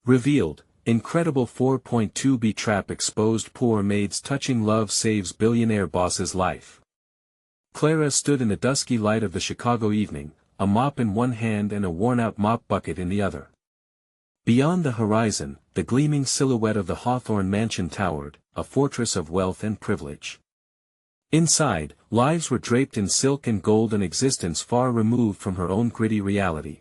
Revealed, incredible 4.2B trap exposed. Poor Maid's touching love saves billionaire boss's life. Clara stood in the dusky light of the Chicago evening, a mop in one hand and a worn-out mop bucket in the other. Beyond the horizon, the gleaming silhouette of the Hawthorne mansion towered, a fortress of wealth and privilege. Inside, lives were draped in silk and gold, an existence far removed from her own gritty reality.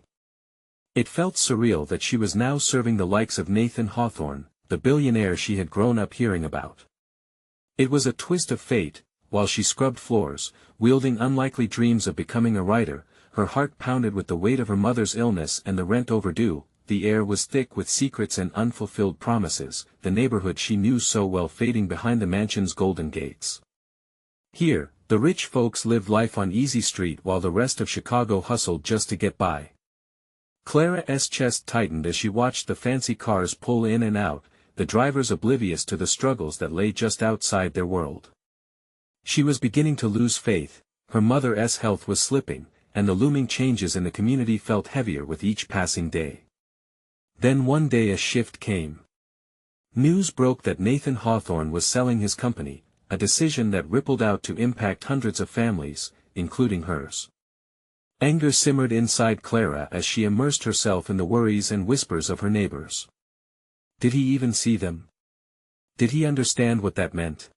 It felt surreal that she was now serving the likes of Nathan Hawthorne, the billionaire she had grown up hearing about. It was a twist of fate. While she scrubbed floors, wielding unlikely dreams of becoming a writer, her heart pounded with the weight of her mother's illness and the rent overdue. The air was thick with secrets and unfulfilled promises, the neighborhood she knew so well fading behind the mansion's golden gates. Here, the rich folks lived life on Easy Street while the rest of Chicago hustled just to get by. Clara's chest tightened as she watched the fancy cars pull in and out, the drivers oblivious to the struggles that lay just outside their world. She was beginning to lose faith, her mother's health was slipping, and the looming changes in the community felt heavier with each passing day. Then one day a shift came. News broke that Nathan Hawthorne was selling his company, a decision that rippled out to impact hundreds of families, including hers. Anger simmered inside Clara as she immersed herself in the worries and whispers of her neighbors. Did he even see them? Did he understand what that meant?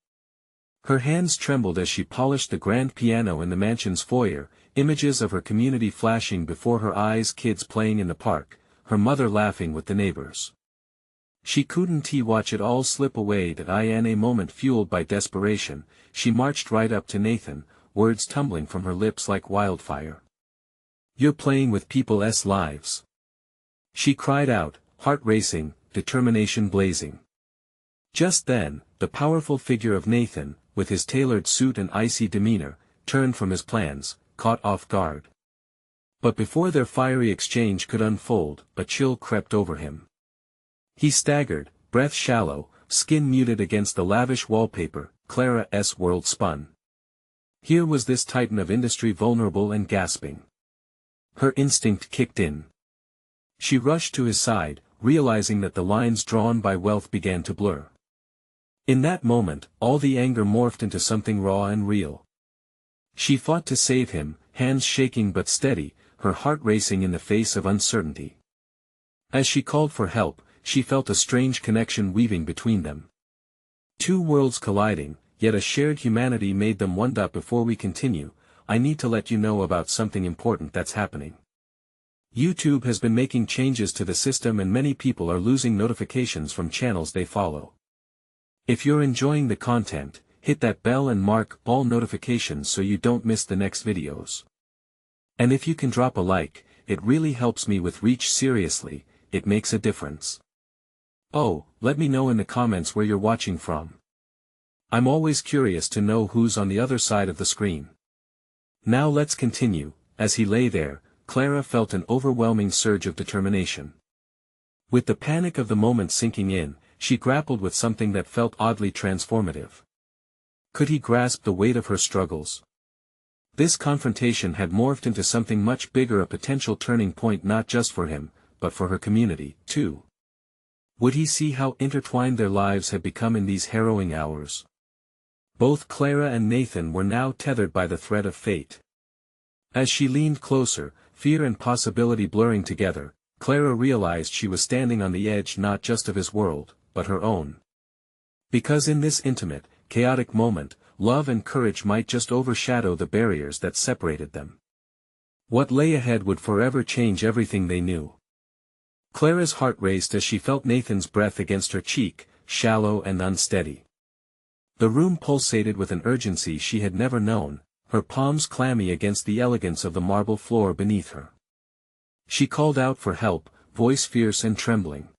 Her hands trembled as she polished the grand piano in the mansion's foyer, images of her community flashing before her eyes, kids playing in the park, her mother laughing with the neighbors. She couldn't watch it all slip away. That in a moment fueled by desperation, she marched right up to Nathan, words tumbling from her lips like wildfire. "You're playing with people's lives," she cried out, heart racing, determination blazing. Just then, the powerful figure of Nathan, with his tailored suit and icy demeanor, turned from his plans, caught off guard. But before their fiery exchange could unfold, a chill crept over him. He staggered, breath shallow, skin muted against the lavish wallpaper. Clara's world spun. Here was this titan of industry vulnerable and gasping. Her instinct kicked in. She rushed to his side, realizing that the lines drawn by wealth began to blur. In that moment, all the anger morphed into something raw and real. She fought to save him, hands shaking but steady, her heart racing in the face of uncertainty. As she called for help, she felt a strange connection weaving between them. Two worlds colliding, yet a shared humanity made them one. Before we continue, I need to let you know about something important that's happening. YouTube has been making changes to the system and many people are losing notifications from channels they follow. If you're enjoying the content, hit that bell and mark all notifications so you don't miss the next videos. And if you can drop a like, it really helps me with reach. Seriously, it makes a difference. Oh, let me know in the comments where you're watching from. I'm always curious to know who's on the other side of the screen. Now let's continue. As he lay there, Clara felt an overwhelming surge of determination. With the panic of the moment sinking in, she grappled with something that felt oddly transformative. Could he grasp the weight of her struggles? This confrontation had morphed into something much bigger, a potential turning point not just for him, but for her community, too. Would he see how intertwined their lives had become in these harrowing hours? Both Clara and Nathan were now tethered by the thread of fate. As she leaned closer, fear and possibility blurring together, Clara realized she was standing on the edge not just of his world, but her own. Because in this intimate, chaotic moment, love and courage might just overshadow the barriers that separated them. What lay ahead would forever change everything they knew. Clara's heart raced as she felt Nathan's breath against her cheek, shallow and unsteady. The room pulsated with an urgency she had never known, her palms clammy against the elegance of the marble floor beneath her. She called out for help, voice fierce and trembling.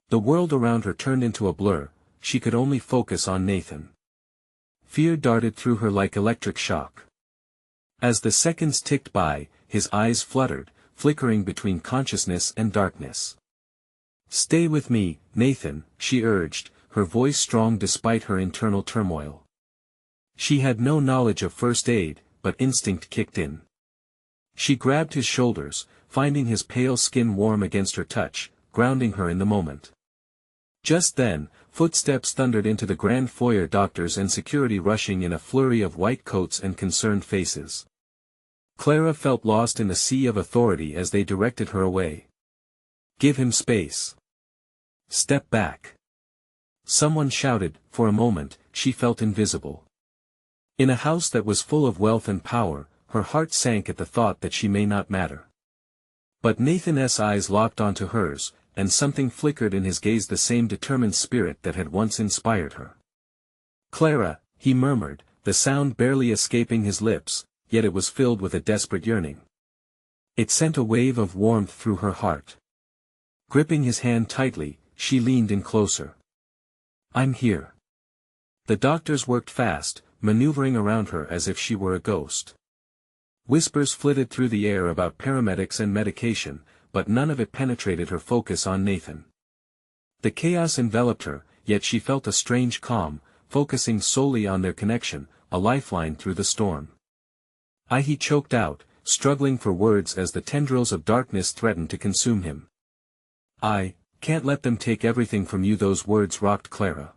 The world around her turned into a blur, she could only focus on Nathan. Fear darted through her like electric shock. As the seconds ticked by, his eyes fluttered, flickering between consciousness and darkness. "Stay with me, Nathan," she urged, her voice strong despite her internal turmoil. She had no knowledge of first aid, but instinct kicked in. She grabbed his shoulders, finding his pale skin warm against her touch, grounding her in the moment. Just then, footsteps thundered into the grand foyer, doctors and security rushing in a flurry of white coats and concerned faces. Clara felt lost in the sea of authority as they directed her away. "Give him space. Step back." Someone shouted. For a moment, she felt invisible. In a house that was full of wealth and power, her heart sank at the thought that she may not matter. But Nathan's eyes locked onto hers, and something flickered in his gaze, the same determined spirit that had once inspired her. "Clara," he murmured, the sound barely escaping his lips, yet it was filled with a desperate yearning. It sent a wave of warmth through her heart. Gripping his hand tightly, she leaned in closer. "I'm here." The doctors worked fast, maneuvering around her as if she were a ghost. Whispers flitted through the air about paramedics and medication, but none of it penetrated her focus on Nathan. The chaos enveloped her, yet she felt a strange calm, focusing solely on their connection, a lifeline through the storm. He choked out, struggling for words as the tendrils of darkness threatened to consume him. "I can't let them take everything from you." Those words rocked Clara.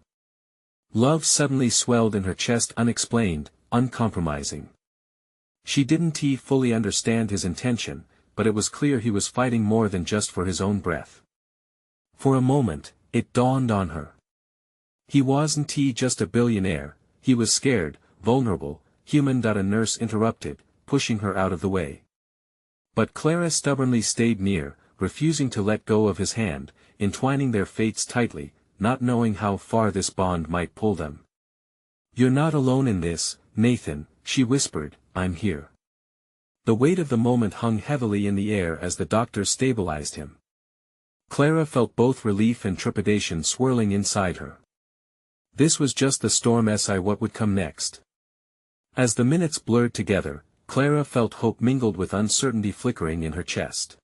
Love suddenly swelled in her chest, unexplained, uncompromising. She didn't fully understand his intention, but it was clear he was fighting more than just for his own breath. For a moment, it dawned on her. He wasn't just a billionaire, he was scared, vulnerable, human. A nurse interrupted, pushing her out of the way. But Clara stubbornly stayed near, refusing to let go of his hand, entwining their fates tightly, not knowing how far this bond might pull them. "You're not alone in this, Nathan," she whispered, "I'm here." The weight of the moment hung heavily in the air as the doctors stabilized him. Clara felt both relief and trepidation swirling inside her. This was just the storm. What would come next? As the minutes blurred together, Clara felt hope mingled with uncertainty flickering in her chest.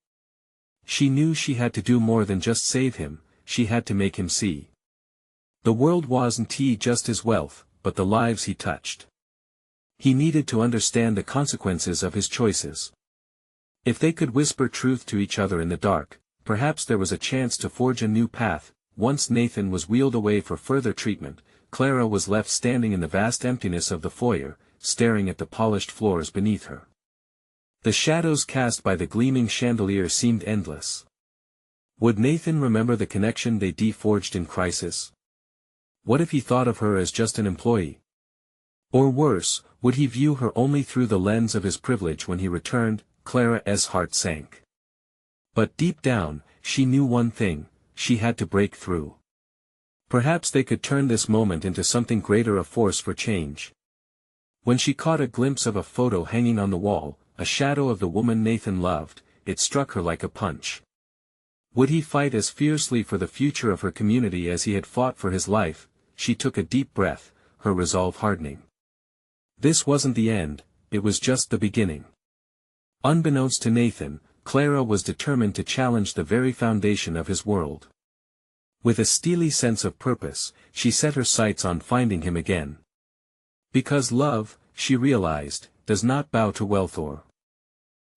She knew she had to do more than just save him, she had to make him see. The world wasn't just his wealth, but the lives he touched. He needed to understand the consequences of his choices. If they could whisper truth to each other in the dark, perhaps there was a chance to forge a new path. Once Nathan was wheeled away for further treatment, Clara was left standing in the vast emptiness of the foyer, staring at the polished floors beneath her. The shadows cast by the gleaming chandelier seemed endless. Would Nathan remember the connection they forged in crisis? What if he thought of her as just an employee? Or worse, would he view her only through the lens of his privilege when he returned? Clara's heart sank. But deep down, she knew one thing: she had to break through. Perhaps they could turn this moment into something greater, a force for change. When she caught a glimpse of a photo hanging on the wall, a shadow of the woman Nathan loved, it struck her like a punch. Would he fight as fiercely for the future of her community as he had fought for his life? She took a deep breath, her resolve hardening. This wasn't the end, it was just the beginning. Unbeknownst to Nathan, Clara was determined to challenge the very foundation of his world. With a steely sense of purpose, she set her sights on finding him again. Because love, she realized, does not bow to wealth or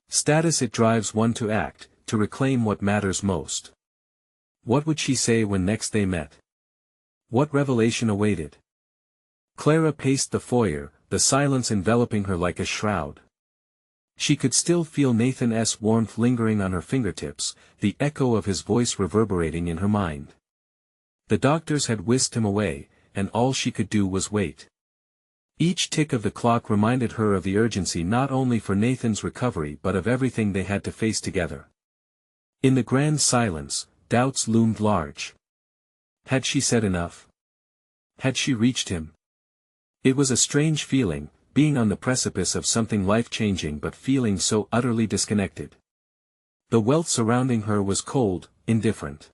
status. It drives one to act, to reclaim what matters most. What would she say when next they met? What revelation awaited? Clara paced the foyer, the silence enveloping her like a shroud. She could still feel Nathan's warmth lingering on her fingertips, the echo of his voice reverberating in her mind. The doctors had whisked him away, and all she could do was wait. Each tick of the clock reminded her of the urgency not only for Nathan's recovery but of everything they had to face together. In the grand silence, doubts loomed large. Had she said enough? Had she reached him? It was a strange feeling, being on the precipice of something life-changing but feeling so utterly disconnected. The wealth surrounding her was cold, indifferent.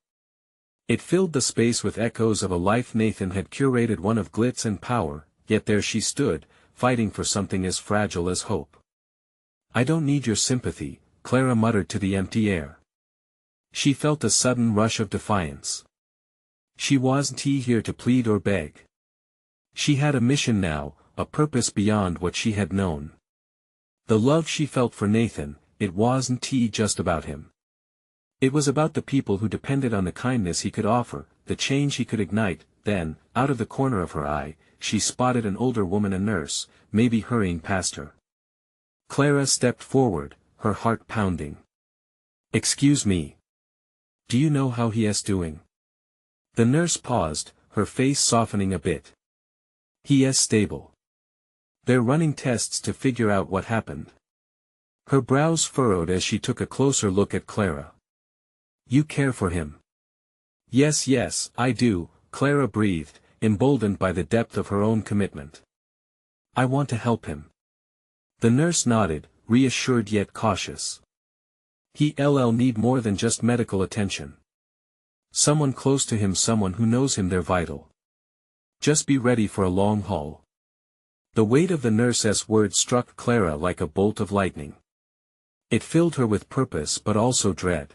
It filled the space with echoes of a life Nathan had curated, one of glitz and power, yet there she stood, fighting for something as fragile as hope. "I don't need your sympathy," Clara muttered to the empty air. She felt a sudden rush of defiance. She wasn't here to plead or beg. She had a mission now, a purpose beyond what she had known. The love she felt for Nathan, it wasn't just about him. It was about the people who depended on the kindness he could offer, the change he could ignite. Then, out of the corner of her eye, she spotted an older woman, a nurse, maybe hurrying past her. Clara stepped forward, her heart pounding. "Excuse me. Do you know how he is doing?" The nurse paused, her face softening a bit. "He is stable. They're running tests to figure out what happened." Her brows furrowed as she took a closer look at Clara. "You care for him?" Yes, I do," Clara breathed, emboldened by the depth of her own commitment. "I want to help him." The nurse nodded, reassured yet cautious. He'll need more than just medical attention. Someone close to him, someone who knows him, they're vital. Just be ready for a long haul. The weight of the nurse's words struck Clara like a bolt of lightning. It filled her with purpose but also dread.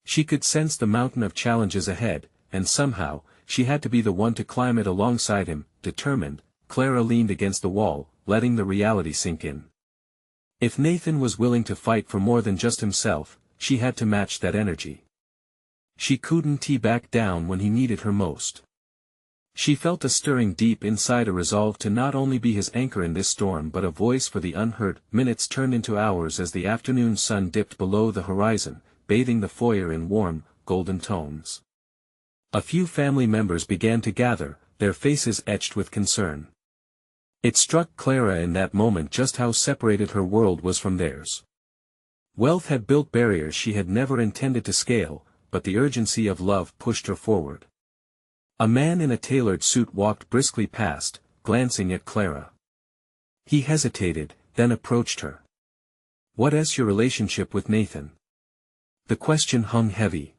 She could sense the mountain of challenges ahead, and somehow, she had to be the one to climb it alongside him. Determined, Clara leaned against the wall, letting the reality sink in. If Nathan was willing to fight for more than just himself, she had to match that energy. She couldn't back down when he needed her most. She felt a stirring deep inside, a resolve to not only be his anchor in this storm but a voice for the unheard. Minutes turned into hours as the afternoon sun dipped below the horizon, bathing the foyer in warm, golden tones. A few family members began to gather, their faces etched with concern. It struck Clara in that moment just how separated her world was from theirs. Wealth had built barriers she had never intended to scale, but the urgency of love pushed her forward. A man in a tailored suit walked briskly past, glancing at Clara. He hesitated, then approached her. "What is your relationship with Nathan?" The question hung heavy.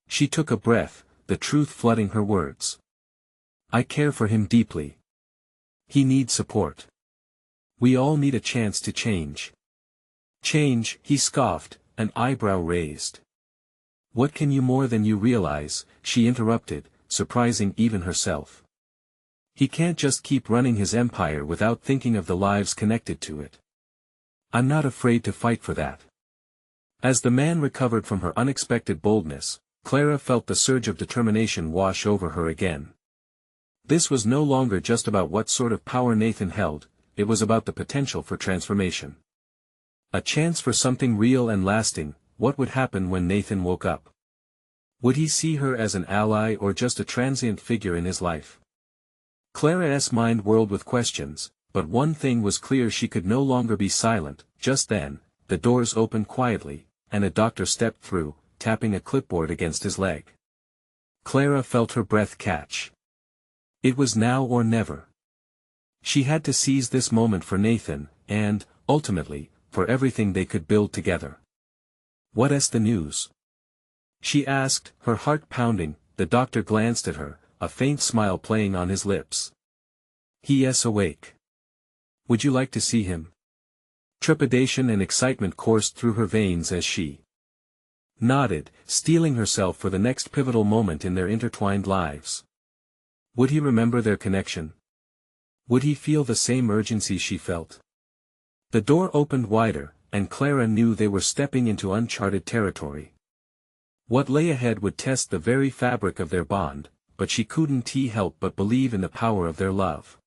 She took a breath, the truth flooding her words. "I care for him deeply. He needs support. We all need a chance to change." "Change?" he scoffed, an eyebrow raised. "What can you more than you realize?" she interrupted, surprising even herself. "He can't just keep running his empire without thinking of the lives connected to it. I'm not afraid to fight for that." As the man recovered from her unexpected boldness, Clara felt the surge of determination wash over her again. This was no longer just about what sort of power Nathan held, it was about the potential for transformation. A chance for something real and lasting. What would happen when Nathan woke up? Would he see her as an ally or just a transient figure in his life? Clara's mind whirled with questions, but one thing was clear: she could no longer be silent. Just then, the doors opened quietly, and a doctor stepped through, tapping a clipboard against his leg. Clara felt her breath catch. It was now or never. She had to seize this moment for Nathan, and, ultimately, for everything they could build together. "What is the news?" she asked, her heart pounding. The doctor glanced at her, a faint smile playing on his lips. "He is awake. Would you like to see him?" Trepidation and excitement coursed through her veins as she nodded, steeling herself for the next pivotal moment in their intertwined lives. Would he remember their connection? Would he feel the same urgency she felt? The door opened wider, and Clara knew they were stepping into uncharted territory. What lay ahead would test the very fabric of their bond, but she couldn't help but believe in the power of their love.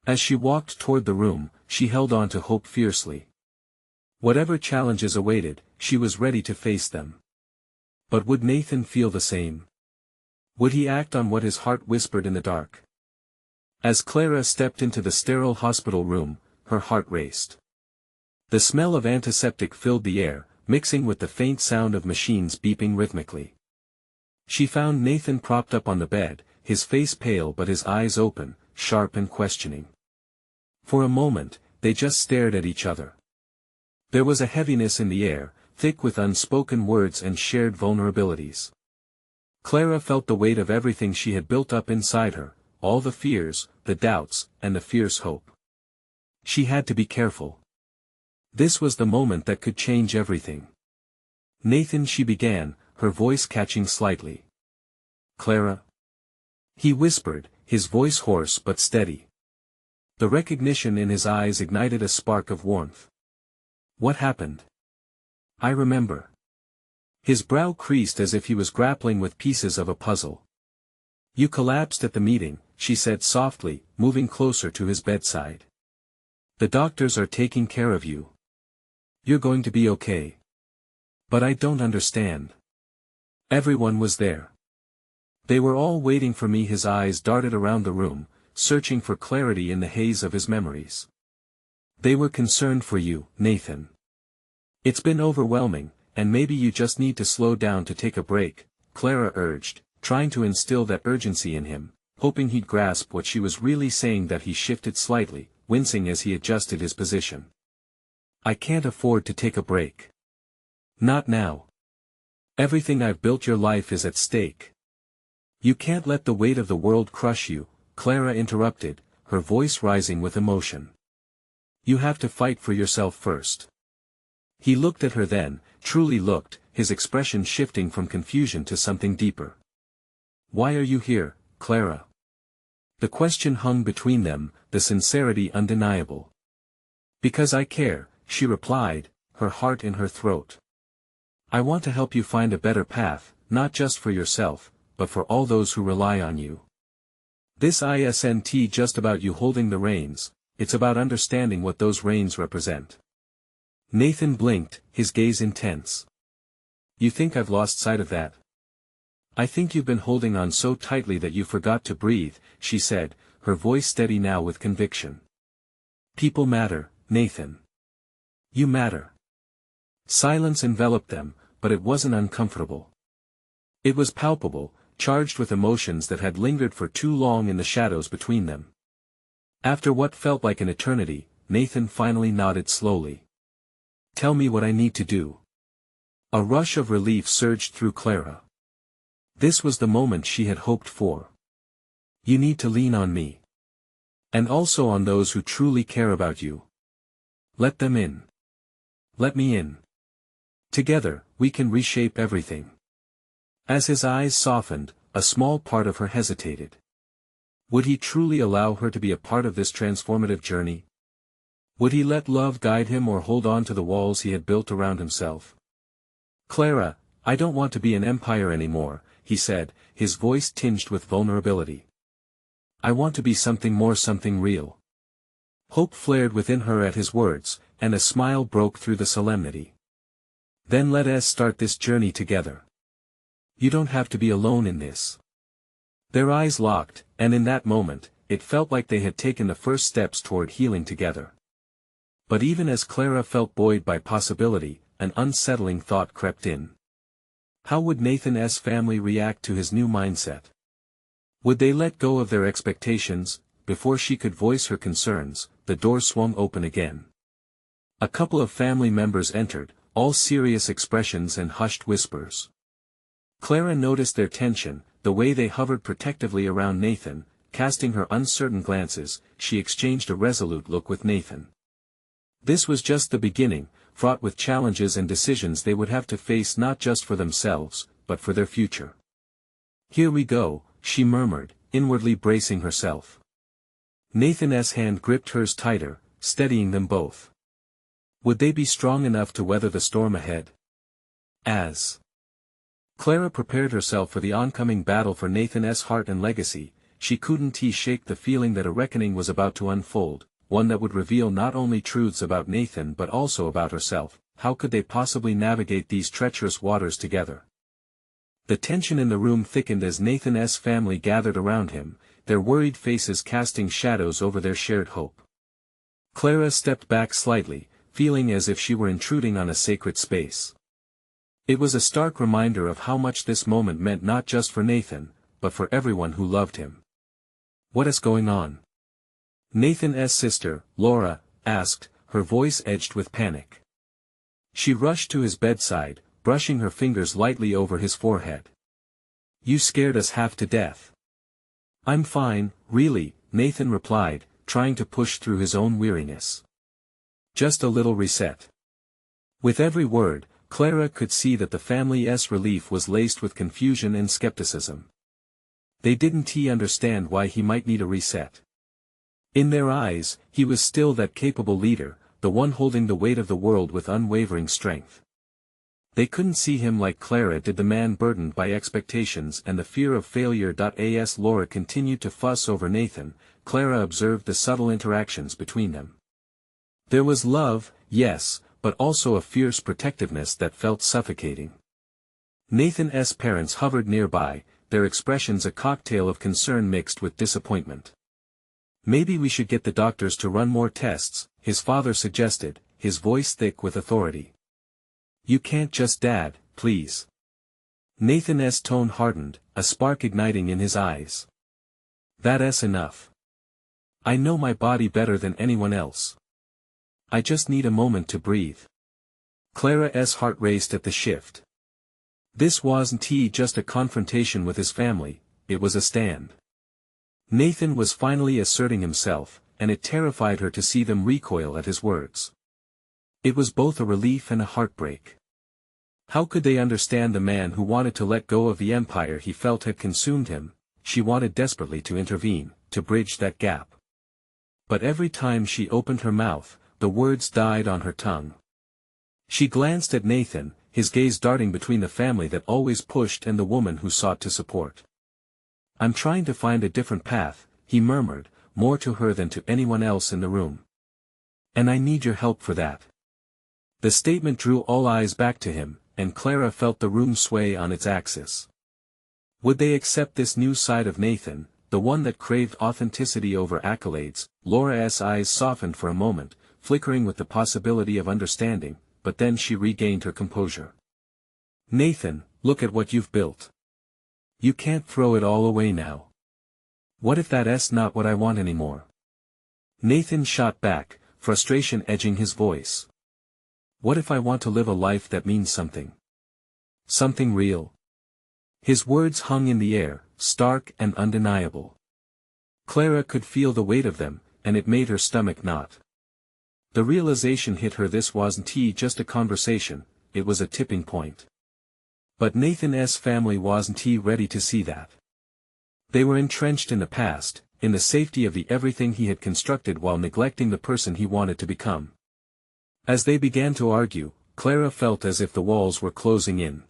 As she walked toward the room, she held on to hope fiercely. Whatever challenges awaited, she was ready to face them. But would Nathan feel the same? Would he act on what his heart whispered in the dark? As Clara stepped into the sterile hospital room, her heart raced. The smell of antiseptic filled the air, mixing with the faint sound of machines beeping rhythmically. She found Nathan propped up on the bed, his face pale but his eyes open, sharp and questioning. For a moment, they just stared at each other. There was a heaviness in the air, thick with unspoken words and shared vulnerabilities. Clara felt the weight of everything she had built up inside her, all the fears, the doubts, and the fierce hope. She had to be careful. This was the moment that could change everything. "Nathan," she began, her voice catching slightly. "Clara?" he whispered, his voice hoarse but steady. The recognition in his eyes ignited a spark of warmth. "What happened?" "I remember. His brow creased as if he was grappling with pieces of a puzzle. "You collapsed at the meeting," she said softly, moving closer to his bedside. "The doctors are taking care of you. You're going to be okay." "But I don't understand." "Everyone was there. They were all waiting for me." His eyes darted around the room, searching for clarity in the haze of his memories. "They were concerned for you, Nathan. It's been overwhelming, and maybe you just need to slow down to take a break," Clara urged, trying to instill that urgency in him, hoping he'd grasp what she was really saying. That he shifted slightly, wincing as he adjusted his position. "I can't afford to take a break. Not now. Everything I've built, your life is at stake." "You can't let the weight of the world crush you," Clara interrupted, her voice rising with emotion. "You have to fight for yourself first." He looked at her then, truly looked, his expression shifting from confusion to something deeper. "Why are you here, Clara?" The question hung between them, the sincerity undeniable. "Because I care," she replied, her heart in her throat. "I want to help you find a better path, not just for yourself, but for all those who rely on you. This isn't just about you holding the reins, it's about understanding what those reins represent." Nathan blinked, his gaze intense. "You think I've lost sight of that?" "I think you've been holding on so tightly that you forgot to breathe," she said, her voice steady now with conviction. "People matter, Nathan. You matter." Silence enveloped them, but it wasn't uncomfortable. It was palpable, charged with emotions that had lingered for too long in the shadows between them. After what felt like an eternity, Nathan finally nodded slowly. "Tell me what I need to do." A rush of relief surged through Clara. This was the moment she had hoped for. "You need to lean on me. And also on those who truly care about you. Let them in. Let me in. Together, we can reshape everything." As his eyes softened, a small part of her hesitated. Would he truly allow her to be a part of this transformative journey? Would he let love guide him or hold on to the walls he had built around himself? "Clara, I don't want to be an empire anymore," he said, his voice tinged with vulnerability. "I want to be something more, something real." Hope flared within her at his words, and a smile broke through the solemnity. "Then let us start this journey together. You don't have to be alone in this." Their eyes locked, and in that moment, it felt like they had taken the first steps toward healing together. But even as Clara felt buoyed by possibility, an unsettling thought crept in. How would Nathan's family react to his new mindset? Would they let go of their expectations? Before she could voice her concerns, the door swung open again. A couple of family members entered, all serious expressions and hushed whispers. Clara noticed their tension, the way they hovered protectively around Nathan, casting her uncertain glances. She exchanged a resolute look with Nathan. This was just the beginning, fraught with challenges and decisions they would have to face not just for themselves, but for their future. "Here we go," she murmured, inwardly bracing herself. Nathan's hand gripped hers tighter, steadying them both. Would they be strong enough to weather the storm ahead? As Clara prepared herself for the oncoming battle for Nathan's heart and legacy, she couldn't shake the feeling that a reckoning was about to unfold, one that would reveal not only truths about Nathan but also about herself. How could they possibly navigate these treacherous waters together? The tension in the room thickened as Nathan's family gathered around him, their worried faces casting shadows over their shared hope. Clara stepped back slightly, feeling as if she were intruding on a sacred space. It was a stark reminder of how much this moment meant not just for Nathan, but for everyone who loved him. "What is going on?" Nathan's sister, Laura, asked, her voice edged with panic. She rushed to his bedside, brushing her fingers lightly over his forehead. "You scared us half to death." "I'm fine, really," Nathan replied, trying to push through his own weariness. "Just a little reset." With every word, Clara could see that the family's relief was laced with confusion and skepticism. They didn't understand why he might need a reset. In their eyes, he was still that capable leader, the one holding the weight of the world with unwavering strength. They couldn't see him like Clara did, the man burdened by expectations and the fear of failure. As Laura continued to fuss over Nathan, Clara observed the subtle interactions between them. There was love, yes, but also a fierce protectiveness that felt suffocating. Nathan's parents hovered nearby, their expressions a cocktail of concern mixed with disappointment. "Maybe we should get the doctors to run more tests," his father suggested, his voice thick with authority. "You can't just, Dad, please." Nathan's tone hardened, a spark igniting in his eyes. "That's enough. I know my body better than anyone else. I just need a moment to breathe." Clara's heart raced at the shift. This wasn't just a confrontation with his family, it was a stand. Nathan was finally asserting himself, and it terrified her to see them recoil at his words. It was both a relief and a heartbreak. How could they understand the man who wanted to let go of the empire he felt had consumed him? She wanted desperately to intervene, to bridge that gap. But every time she opened her mouth, the words died on her tongue. She glanced at Nathan, his gaze darting between the family that always pushed and the woman who sought to support. "I'm trying to find a different path," he murmured, more to her than to anyone else in the room. "And I need your help for that." The statement drew all eyes back to him, and Clara felt the room sway on its axis. Would they accept this new side of Nathan, the one that craved authenticity over accolades? Laura's eyes softened for a moment, flickering with the possibility of understanding, but then she regained her composure. "Nathan, look at what you've built. You can't throw it all away now. What if that's not what I want anymore?" Nathan shot back, frustration edging his voice. "What if I want to live a life that means something? Something real?" His words hung in the air, stark and undeniable. Clara could feel the weight of them, and it made her stomach knot. The realization hit her: this wasn't just a conversation, it was a tipping point. But Nathan's family wasn't ready to see that. They were entrenched in the past, in the safety of the everything he had constructed while neglecting the person he wanted to become. As they began to argue, Clara felt as if the walls were closing in.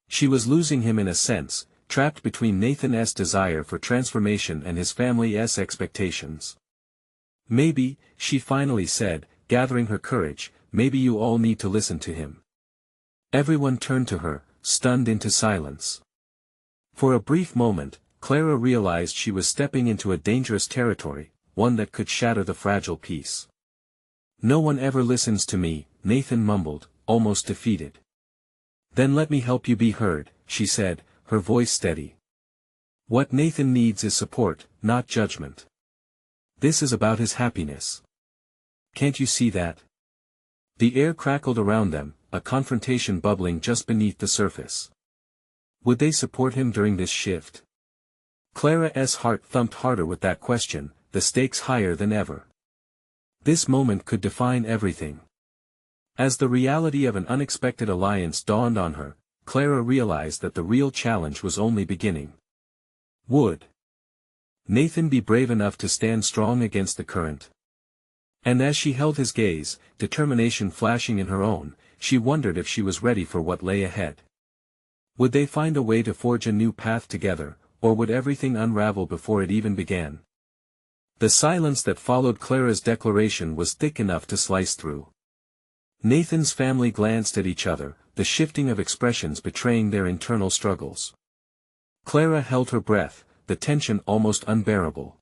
She was losing him in a sense, trapped between Nathan's desire for transformation and his family's expectations. "Maybe," she finally said, gathering her courage, "maybe you all need to listen to him." Everyone turned to her, stunned into silence. For a brief moment, Clara realized she was stepping into a dangerous territory, one that could shatter the fragile peace. "No one ever listens to me," Nathan mumbled, almost defeated. "Then let me help you be heard," she said, her voice steady. "What Nathan needs is support, not judgment. This is about his happiness. Can't you see that?" The air crackled around them, a confrontation bubbling just beneath the surface. Would they support him during this shift? Clara's heart thumped harder with that question, the stakes higher than ever. This moment could define everything. As the reality of an unexpected alliance dawned on her, Clara realized that the real challenge was only beginning. Would Nathan be brave enough to stand strong against the current? And as she held his gaze, determination flashing in her own, she wondered if she was ready for what lay ahead. Would they find a way to forge a new path together, or would everything unravel before it even began? The silence that followed Clara's declaration was thick enough to slice through. Nathan's family glanced at each other, the shifting of expressions betraying their internal struggles. Clara held her breath, the tension almost unbearable.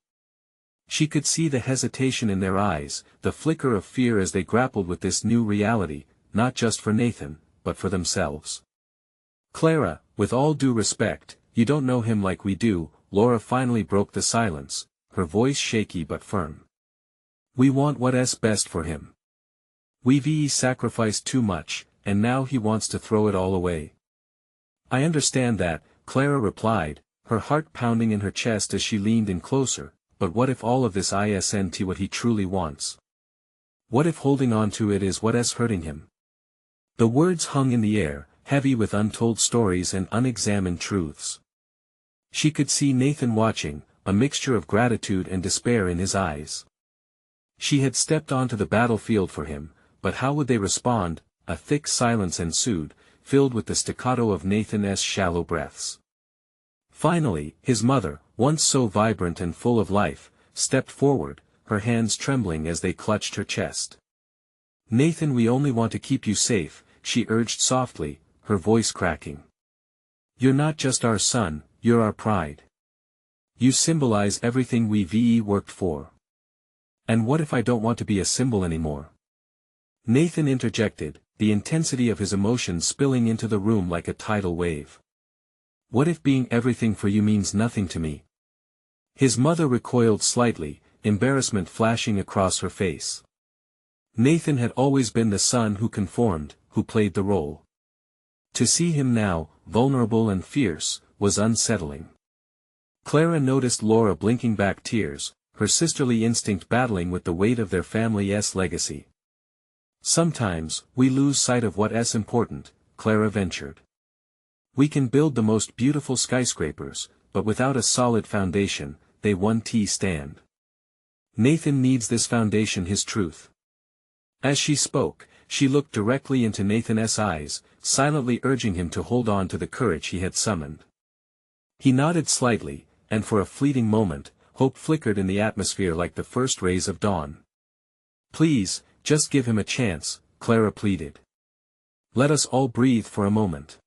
She could see the hesitation in their eyes, the flicker of fear as they grappled with this new reality, not just for Nathan, but for themselves. "Clara, with all due respect, you don't know him like we do," Laura finally broke the silence, her voice shaky but firm. "We want what's best for him. We've sacrificed too much, and now he wants to throw it all away." "I understand that," Clara replied, her heart pounding in her chest as she leaned in closer, "but what if all of this isn't what he truly wants? What if holding on to it is what's hurting him?" The words hung in the air, heavy with untold stories and unexamined truths. She could see Nathan watching, a mixture of gratitude and despair in his eyes. She had stepped onto the battlefield for him, but how would they respond? A thick silence ensued, filled with the staccato of Nathan's shallow breaths. Finally, his mother, once so vibrant and full of life, stepped forward, her hands trembling as they clutched her chest. "Nathan, we only want to keep you safe," she urged softly, her voice cracking. "You're not just our son, you're our pride. You symbolize everything we've worked for. And what if I don't want to be a symbol anymore?" Nathan interjected, the intensity of his emotions spilling into the room like a tidal wave. "What if being everything for you means nothing to me?" His mother recoiled slightly, embarrassment flashing across her face. Nathan had always been the son who conformed, who played the role. To see him now, vulnerable and fierce, was unsettling. Clara noticed Laura blinking back tears, her sisterly instinct battling with the weight of their family's legacy. "Sometimes, we lose sight of what's important," Clara ventured. "We can build the most beautiful skyscrapers, but without a solid foundation, they won't stand. Nathan needs this foundation, his truth." As she spoke, she looked directly into Nathan's eyes, silently urging him to hold on to the courage he had summoned. He nodded slightly, and for a fleeting moment, hope flickered in the atmosphere like the first rays of dawn. "Please, just give him a chance," Clara pleaded. "Let us all breathe for a moment.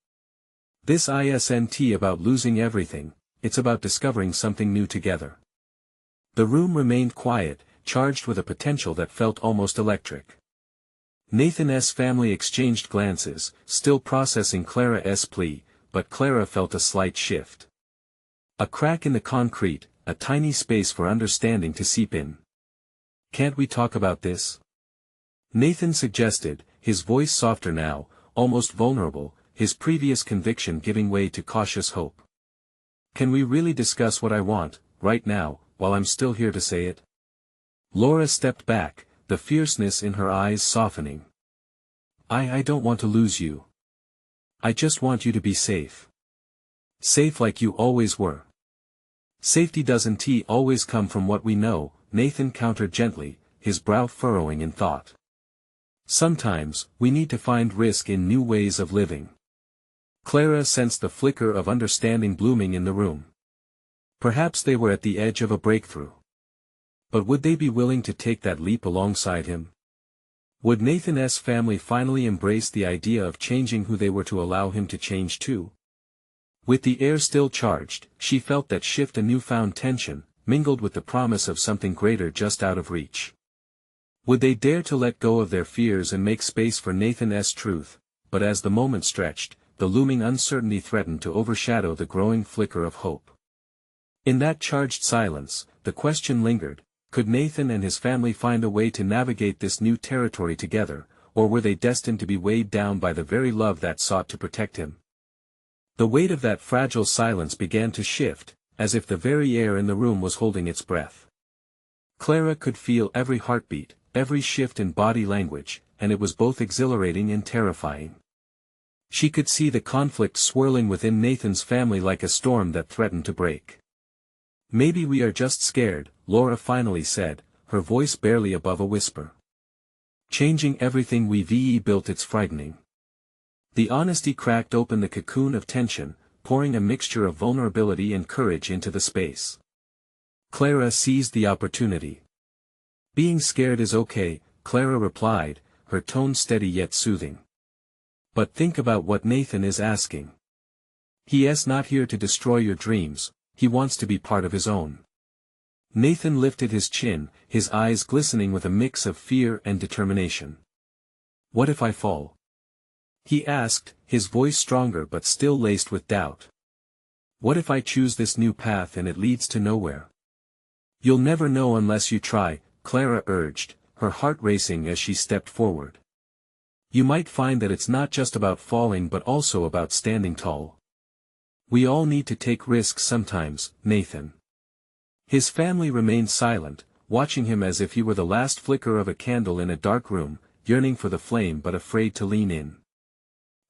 This isn't about losing everything, it's about discovering something new together." The room remained quiet, charged with a potential that felt almost electric. Nathan's family exchanged glances, still processing Clara's plea, but Clara felt a slight shift. A crack in the concrete, a tiny space for understanding to seep in. "Can't we talk about this?" Nathan suggested, his voice softer now, almost vulnerable, his previous conviction giving way to cautious hope. "Can we really discuss what I want, right now, while I'm still here to say it?" Laura stepped back, the fierceness in her eyes softening. I don't want to lose you. I just want you to be safe. Safe like you always were." "Safety doesn't always come from what we know," Nathan countered gently, his brow furrowing in thought. "Sometimes, we need to find risk in new ways of living." Clara sensed the flicker of understanding blooming in the room. Perhaps they were at the edge of a breakthrough. But would they be willing to take that leap alongside him? Would Nathan's family finally embrace the idea of changing who they were to allow him to change too? With the air still charged, she felt that shift, a newfound tension, mingled with the promise of something greater just out of reach. Would they dare to let go of their fears and make space for Nathan's truth? But as the moment stretched, the looming uncertainty threatened to overshadow the growing flicker of hope. In that charged silence, the question lingered: could Nathan and his family find a way to navigate this new territory together, or were they destined to be weighed down by the very love that sought to protect him? The weight of that fragile silence began to shift, as if the very air in the room was holding its breath. Clara could feel every heartbeat, every shift in body language, and it was both exhilarating and terrifying. She could see the conflict swirling within Nathan's family like a storm that threatened to break. "Maybe we are just scared," Laura finally said, her voice barely above a whisper. "Changing everything we've built, it's frightening." The honesty cracked open the cocoon of tension, pouring a mixture of vulnerability and courage into the space. Clara seized the opportunity. "Being scared is okay," Clara replied, her tone steady yet soothing. "But think about what Nathan is asking. He's not here to destroy your dreams, he wants to be part of his own." Nathan lifted his chin, his eyes glistening with a mix of fear and determination. "What if I fall?" he asked, his voice stronger but still laced with doubt. "What if I choose this new path and it leads to nowhere?" "You'll never know unless you try," Clara urged, her heart racing as she stepped forward. "You might find that it's not just about falling but also about standing tall. We all need to take risks sometimes, Nathan." His family remained silent, watching him as if he were the last flicker of a candle in a dark room, yearning for the flame but afraid to lean in.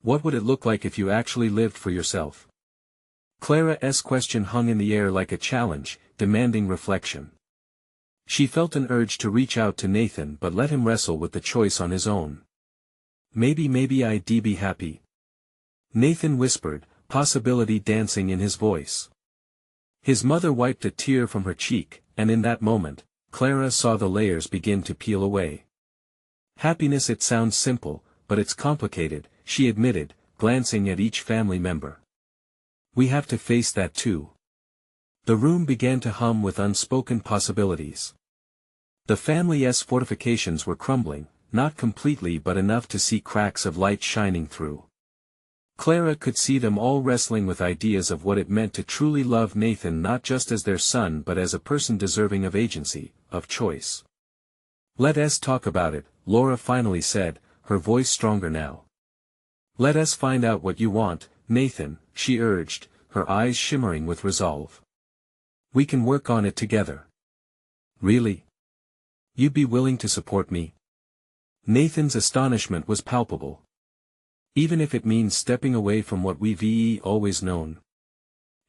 What would it look like if you actually lived for yourself? Clara's question hung in the air like a challenge, demanding reflection. She felt an urge to reach out to Nathan but let him wrestle with the choice on his own. Maybe I'd be happy. Nathan whispered, possibility dancing in his voice. His mother wiped a tear from her cheek, and in that moment, Clara saw the layers begin to peel away. Happiness, it sounds simple, but it's complicated, she admitted, glancing at each family member. We have to face that too. The room began to hum with unspoken possibilities. The family's fortifications were crumbling, not completely but enough to see cracks of light shining through. Clara could see them all wrestling with ideas of what it meant to truly love Nathan, not just as their son but as a person deserving of agency, of choice. Let us talk about it, Laura finally said, her voice stronger now. Let us find out what you want, Nathan, she urged, her eyes shimmering with resolve. We can work on it together. Really? You'd be willing to support me? Nathan's astonishment was palpable. Even if it means stepping away from what we've always known.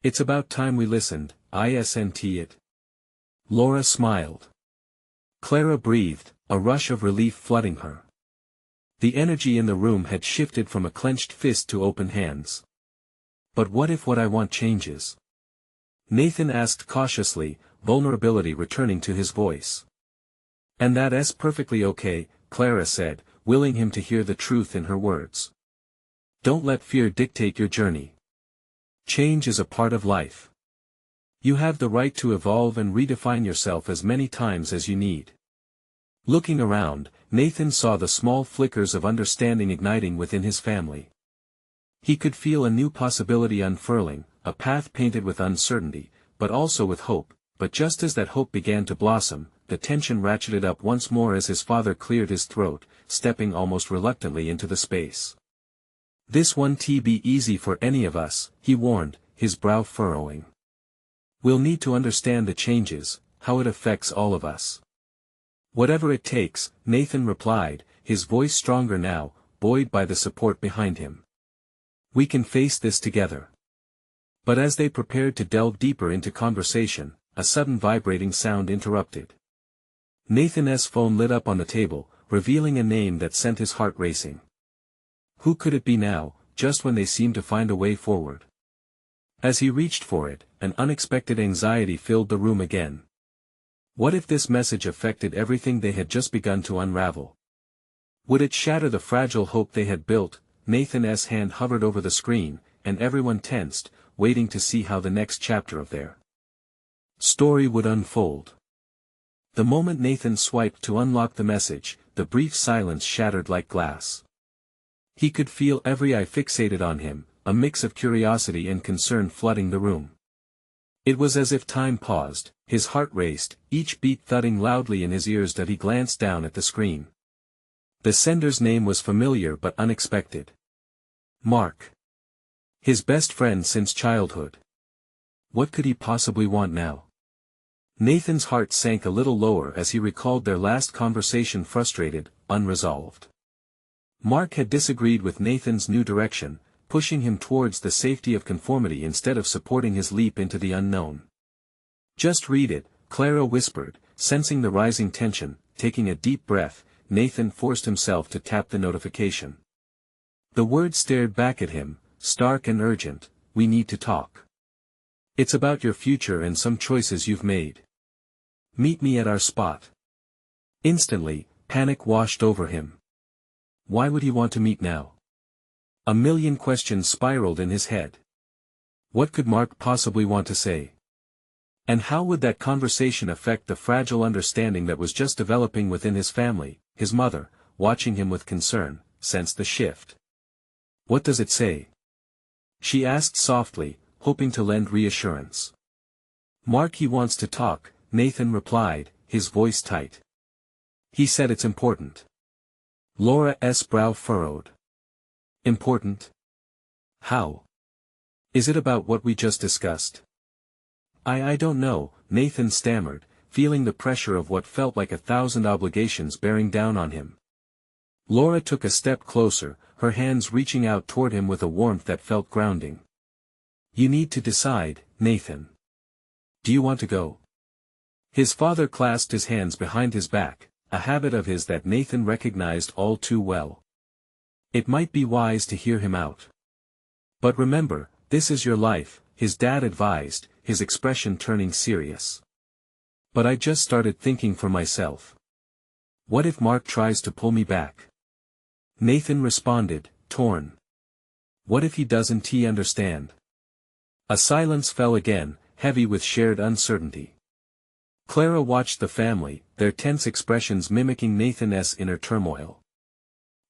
It's about time we listened, isn't it? Laura smiled. Clara breathed, a rush of relief flooding her. The energy in the room had shifted from a clenched fist to open hands. But what if what I want changes? Nathan asked cautiously, vulnerability returning to his voice. And that's perfectly okay, Clara said, willing him to hear the truth in her words. Don't let fear dictate your journey. Change is a part of life. You have the right to evolve and redefine yourself as many times as you need. Looking around, Nathan saw the small flickers of understanding igniting within his family. He could feel a new possibility unfurling, a path painted with uncertainty, but also with hope, but just as that hope began to blossom, the tension ratcheted up once more as his father cleared his throat, stepping almost reluctantly into the space. This won't be easy for any of us, he warned, his brow furrowing. We'll need to understand the changes, how it affects all of us. Whatever it takes, Nathan replied, his voice stronger now, buoyed by the support behind him. We can face this together. But as they prepared to delve deeper into conversation, a sudden vibrating sound interrupted. Nathan's phone lit up on the table, revealing a name that sent his heart racing. Who could it be now, just when they seemed to find a way forward? As he reached for it, an unexpected anxiety filled the room again. What if this message affected everything they had just begun to unravel? Would it shatter the fragile hope they had built? Nathan's hand hovered over the screen, and everyone tensed, waiting to see how the next chapter of their story would unfold. The moment Nathan swiped to unlock the message, the brief silence shattered like glass. He could feel every eye fixated on him, a mix of curiosity and concern flooding the room. It was as if time paused, his heart raced, each beat thudding loudly in his ears as he glanced down at the screen. The sender's name was familiar but unexpected. Mark. His best friend since childhood. What could he possibly want now? Nathan's heart sank a little lower as he recalled their last conversation, frustrated, unresolved. Mark had disagreed with Nathan's new direction, pushing him towards the safety of conformity instead of supporting his leap into the unknown. Just read it, Clara whispered, sensing the rising tension. Taking a deep breath, Nathan forced himself to tap the notification. The words stared back at him, stark and urgent, we need to talk. It's about your future and some choices you've made. Meet me at our spot. Instantly, panic washed over him. Why would he want to meet now? A million questions spiraled in his head. What could Mark possibly want to say? And how would that conversation affect the fragile understanding that was just developing within his family? His mother, watching him with concern, sensed the shift. What does it say? She asked softly, hoping to lend reassurance. Mark, he wants to talk, Nathan replied, his voice tight. He said it's important. Laura's brow furrowed. Important? How? Is it about what we just discussed? I don't know, Nathan stammered, feeling the pressure of what felt like 1,000 obligations bearing down on him. Laura took a step closer, her hands reaching out toward him with a warmth that felt grounding. You need to decide, Nathan. Do you want to go? His father clasped his hands behind his back, a habit of his that Nathan recognized all too well. It might be wise to hear him out. But remember, this is your life, his dad advised, his expression turning serious. But I just started thinking for myself. What if Mark tries to pull me back? Nathan responded, torn. What if he doesn't understand? A silence fell again, heavy with shared uncertainty. Clara watched the family, their tense expressions mimicking Nathan's inner turmoil.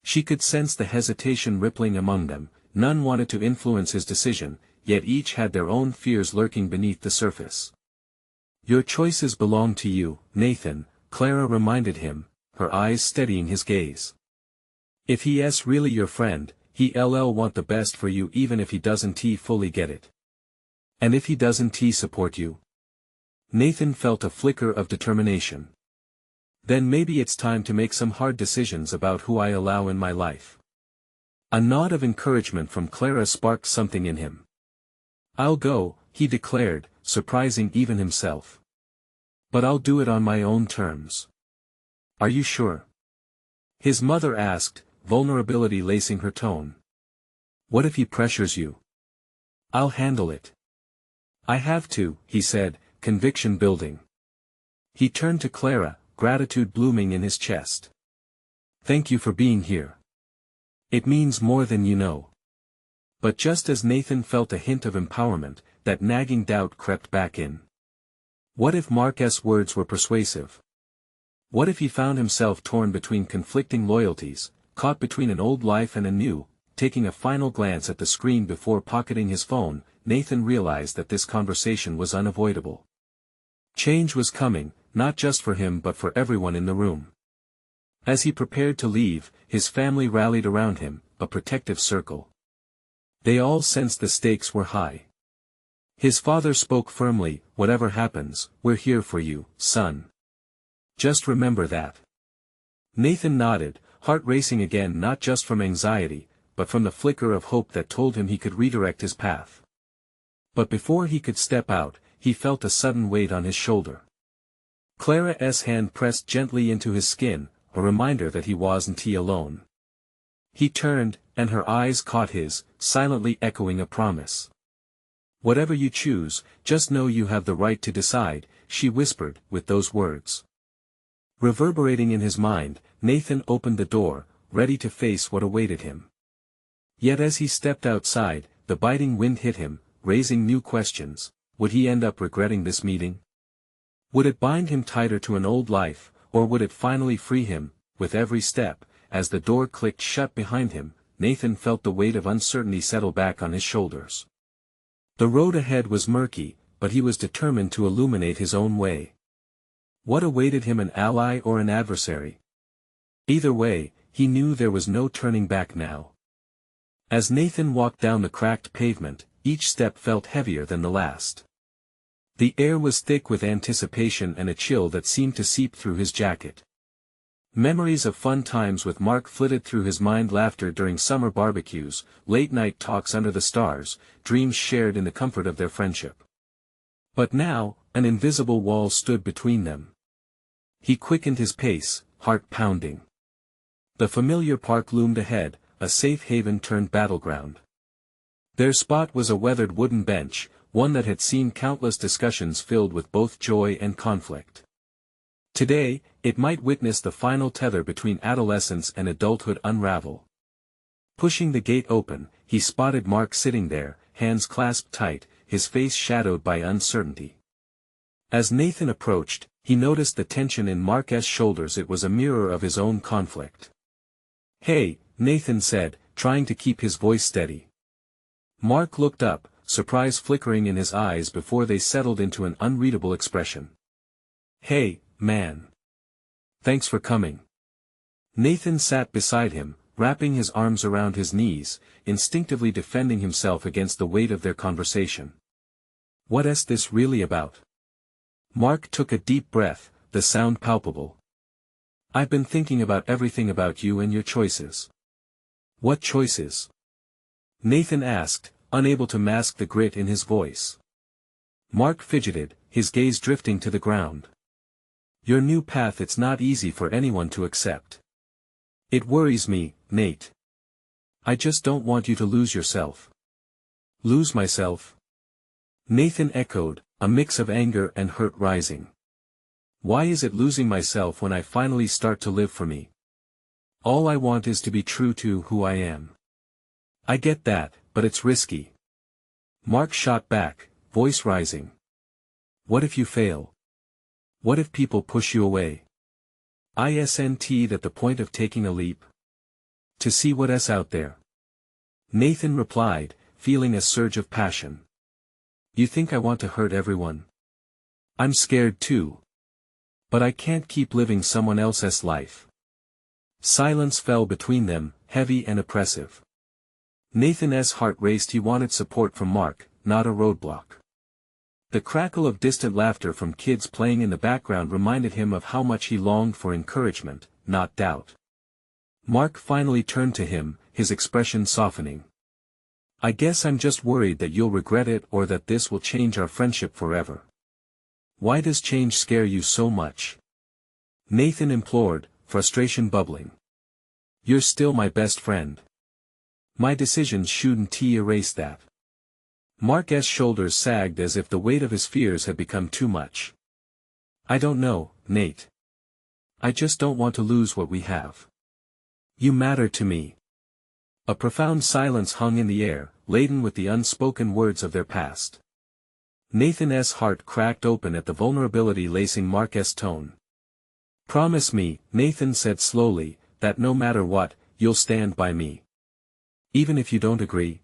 She could sense the hesitation rippling among them. None wanted to influence his decision, yet each had their own fears lurking beneath the surface. Your choices belong to you, Nathan, Clara reminded him, her eyes steadying his gaze. If he's really your friend, he'll want the best for you even if he doesn't fully get it. And if he doesn't support you? Nathan felt a flicker of determination. Then maybe it's time to make some hard decisions about who I allow in my life. A nod of encouragement from Clara sparked something in him. I'll go, he declared, surprising even himself. But I'll do it on my own terms. Are you sure? His mother asked, vulnerability lacing her tone. What if he pressures you? I'll handle it. I have to, he said, conviction building. He turned to Clara, gratitude blooming in his chest. Thank you for being here. It means more than you know. But just as Nathan felt a hint of empowerment, that nagging doubt crept back in. What if Mark's words were persuasive? What if he found himself torn between conflicting loyalties, caught between an old life and a new? Taking a final glance at the screen before pocketing his phone, Nathan realized that this conversation was unavoidable. Change was coming, not just for him but for everyone in the room. As he prepared to leave, his family rallied around him, a protective circle. They all sensed the stakes were high. His father spoke firmly, whatever happens, we're here for you, son. Just remember that. Nathan nodded, heart racing again not just from anxiety, but from the flicker of hope that told him he could redirect his path. But before he could step out, he felt a sudden weight on his shoulder. Clara's hand pressed gently into his skin, a reminder that he wasn't alone. He turned, and her eyes caught his, silently echoing a promise. Whatever you choose, just know you have the right to decide, she whispered, with those words. Reverberating in his mind, Nathan opened the door, ready to face what awaited him. Yet as he stepped outside, the biting wind hit him, raising new questions. Would he end up regretting this meeting? Would it bind him tighter to an old life, or would it finally free him? With every step, as the door clicked shut behind him, Nathan felt the weight of uncertainty settle back on his shoulders. The road ahead was murky, but he was determined to illuminate his own way. What awaited him, an ally or an adversary? Either way, he knew there was no turning back now. As Nathan walked down the cracked pavement, each step felt heavier than the last. The air was thick with anticipation and a chill that seemed to seep through his jacket. Memories of fun times with Mark flitted through his mind, laughter during summer barbecues, late-night talks under the stars, dreams shared in the comfort of their friendship. But now, an invisible wall stood between them. He quickened his pace, heart pounding. The familiar park loomed ahead, a safe haven turned battleground. Their spot was a weathered wooden bench, one that had seen countless discussions filled with both joy and conflict. Today, it might witness the final tether between adolescence and adulthood unravel. Pushing the gate open, he spotted Mark sitting there, hands clasped tight, his face shadowed by uncertainty. As Nathan approached, he noticed the tension in Mark's shoulders. It was a mirror of his own conflict. Hey, Nathan said, trying to keep his voice steady. Mark looked up, surprise flickering in his eyes before they settled into an unreadable expression. Hey, man. Thanks for coming. Nathan sat beside him, wrapping his arms around his knees, instinctively defending himself against the weight of their conversation. What's this really about? Mark took a deep breath, the sound palpable. I've been thinking about everything about you and your choices. What choices? Nathan asked, unable to mask the grit in his voice. Mark fidgeted, his gaze drifting to the ground. Your new path, it's not easy for anyone to accept. It worries me, Nate. I just don't want you to lose yourself. Lose myself? Nathan echoed, a mix of anger and hurt rising. Why is it losing myself when I finally start to live for me? All I want is to be true to who I am. I get that, but it's risky. Mark shot back, voice rising. What if you fail? What if people push you away? Isn't that the point of taking a leap? To see what's out there. Nathan replied, feeling a surge of passion. You think I want to hurt everyone? I'm scared too. But I can't keep living someone else's life. Silence fell between them, heavy and oppressive. Nathan's heart raced. He wanted support from Mark, not a roadblock. The crackle of distant laughter from kids playing in the background reminded him of how much he longed for encouragement, not doubt. Mark finally turned to him, his expression softening. I guess I'm just worried that you'll regret it or that this will change our friendship forever. Why does change scare you so much? Nathan implored, frustration bubbling. You're still my best friend. My decisions shouldn't erase that. Mark's shoulders sagged as if the weight of his fears had become too much. I don't know, Nate. I just don't want to lose what we have. You matter to me. A profound silence hung in the air, laden with the unspoken words of their past. Nathan's heart cracked open at the vulnerability lacing Mark's tone. Promise me, Nathan said slowly, that no matter what, you'll stand by me. Even if you don't agree.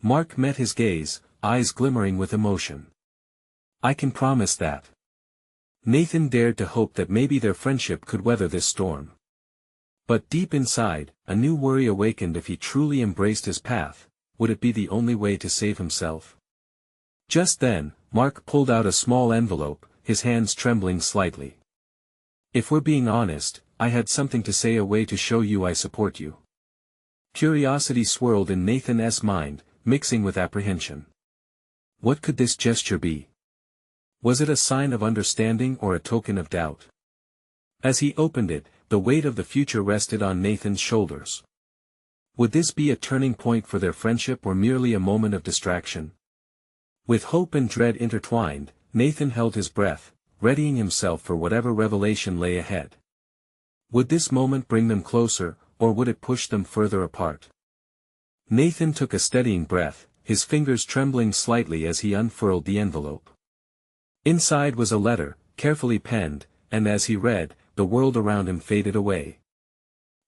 Mark met his gaze, eyes glimmering with emotion. I can promise that. Nathan dared to hope that maybe their friendship could weather this storm. But deep inside, a new worry awakened. If he truly embraced his path, would it be the only way to save himself? Just then, Mark pulled out a small envelope, his hands trembling slightly. If we're being honest, I had something to say, a way to show you I support you. Curiosity swirled in Nathan's mind, mixing with apprehension. What could this gesture be? Was it a sign of understanding or a token of doubt? As he opened it, the weight of the future rested on Nathan's shoulders. Would this be a turning point for their friendship or merely a moment of distraction? With hope and dread intertwined, Nathan held his breath, readying himself for whatever revelation lay ahead. Would this moment bring them closer, or would it push them further apart? Nathan took a steadying breath, his fingers trembling slightly as he unfurled the envelope. Inside was a letter, carefully penned, and as he read, the world around him faded away.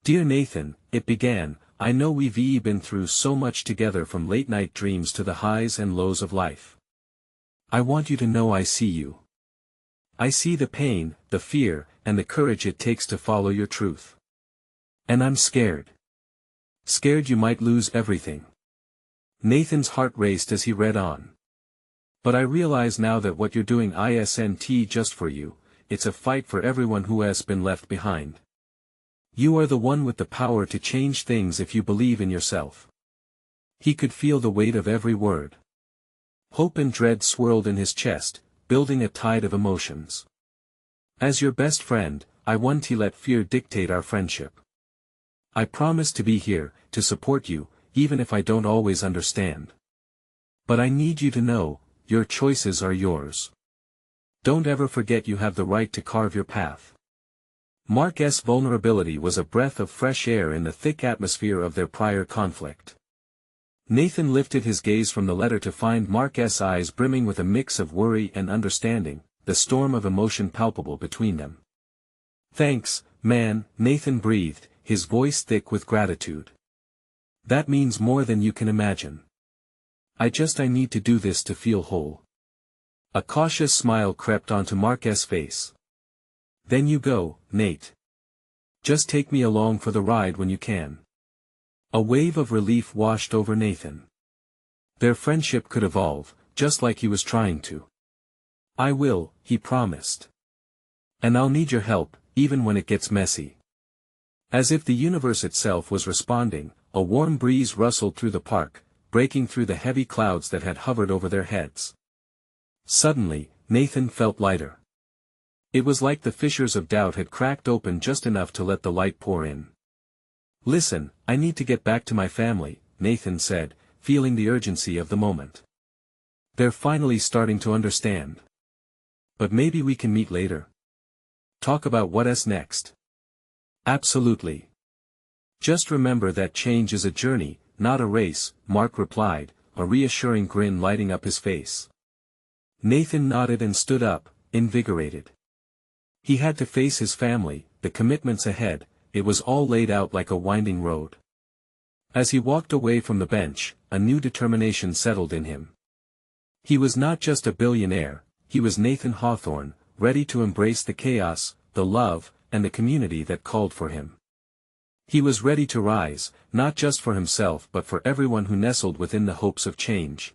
Dear Nathan, it began, I know we've been through so much together, from late-night dreams to the highs and lows of life. I want you to know I see you. I see the pain, the fear, and the courage it takes to follow your truth. And I'm scared. Scared you might lose everything. Nathan's heart raced as he read on. But I realize now that what you're doing isn't just for you, it's a fight for everyone who has been left behind. You are the one with the power to change things if you believe in yourself. He could feel the weight of every word. Hope and dread swirled in his chest, building a tide of emotions. As your best friend, I won't let fear dictate our friendship. I promise to be here, to support you, even if I don't always understand. But I need you to know, your choices are yours. Don't ever forget you have the right to carve your path. Mark's vulnerability was a breath of fresh air in the thick atmosphere of their prior conflict. Nathan lifted his gaze from the letter to find Mark's eyes brimming with a mix of worry and understanding, the storm of emotion palpable between them. Thanks, man, Nathan breathed, his voice thick with gratitude. That means more than you can imagine. I need to do this to feel whole. A cautious smile crept onto Mark's face. Then you go, Nate. Just take me along for the ride when you can. A wave of relief washed over Nathan. Their friendship could evolve, just like he was trying to. I will, he promised. And I'll need your help, even when it gets messy. As if the universe itself was responding, a warm breeze rustled through the park, breaking through the heavy clouds that had hovered over their heads. Suddenly, Nathan felt lighter. It was like the fissures of doubt had cracked open just enough to let the light pour in. Listen, I need to get back to my family, Nathan said, feeling the urgency of the moment. They're finally starting to understand. But maybe we can meet later. Talk about what's next. Absolutely. Just remember that change is a journey, not a race, Mark replied, a reassuring grin lighting up his face. Nathan nodded and stood up, invigorated. He had to face his family, the commitments ahead, it was all laid out like a winding road. As he walked away from the bench, a new determination settled in him. He was not just a billionaire, he was Nathan Hawthorne, ready to embrace the chaos, the love, and the community that called for him. He was ready to rise, not just for himself but for everyone who nestled within the hopes of change.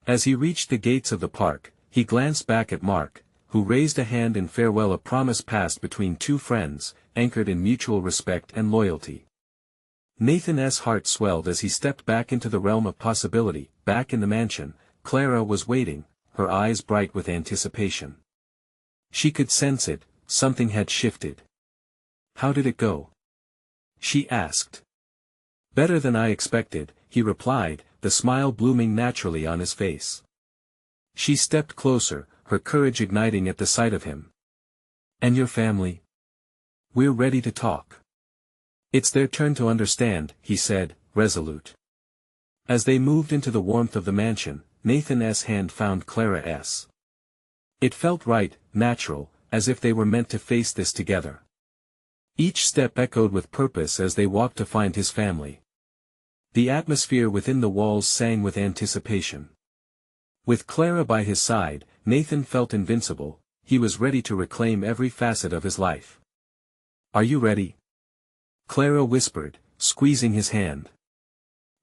As he reached the gates of the park, he glanced back at Mark, who raised a hand in farewell, a promise passed between two friends, anchored in mutual respect and loyalty. Nathan's heart swelled as he stepped back into the realm of possibility. Back in the mansion, Clara was waiting, her eyes bright with anticipation. She could sense it, something had shifted. "How did it go?" she asked. "Better than I expected," he replied, the smile blooming naturally on his face. She stepped closer, her courage igniting at the sight of him. "And your family?" "We're ready to talk. It's their turn to understand," he said, resolute. As they moved into the warmth of the mansion, Nathan's hand found Clara's. It felt right, natural, as if they were meant to face this together. Each step echoed with purpose as they walked to find his family. The atmosphere within the walls sang with anticipation. With Clara by his side, Nathan felt invincible, he was ready to reclaim every facet of his life. "Are you ready?" Clara whispered, squeezing his hand.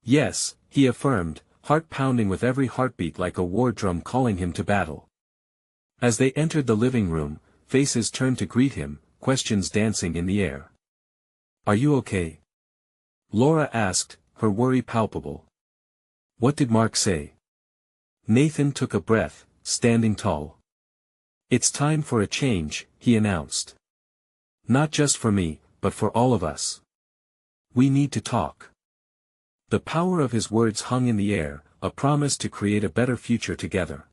"Yes," he affirmed, heart pounding with every heartbeat like a war drum calling him to battle. As they entered the living room, faces turned to greet him, questions dancing in the air. "Are you okay?" Laura asked, her worry palpable. "What did Mark say?" Nathan took a breath, standing tall. "It's time for a change," he announced. "Not just for me, but for all of us. We need to talk." The power of his words hung in the air, a promise to create a better future together.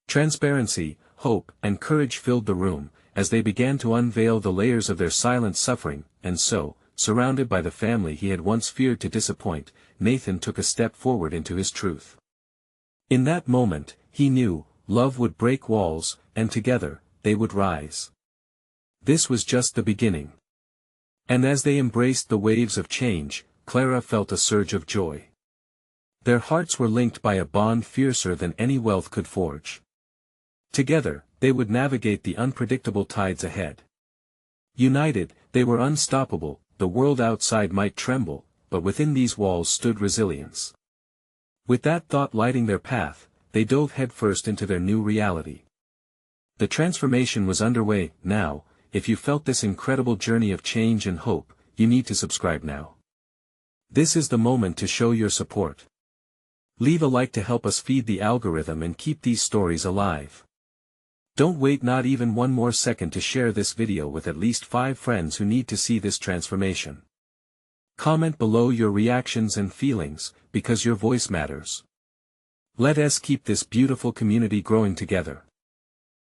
Transparency, hope, and courage filled the room, as they began to unveil the layers of their silent suffering, and so, surrounded by the family he had once feared to disappoint, Nathan took a step forward into his truth. In that moment, he knew, love would break walls, and together, they would rise. This was just the beginning. And as they embraced the waves of change, Clara felt a surge of joy. Their hearts were linked by a bond fiercer than any wealth could forge. Together, they would navigate the unpredictable tides ahead. United, they were unstoppable, the world outside might tremble, but within these walls stood resilience. With that thought lighting their path, they dove headfirst into their new reality. The transformation was underway. Now, if you felt this incredible journey of change and hope, you need to subscribe now. This is the moment to show your support. Leave a like to help us feed the algorithm and keep these stories alive. Don't wait not even one more second to share this video with at least 5 friends who need to see this transformation. Comment below your reactions and feelings, because your voice matters. Let us keep this beautiful community growing together.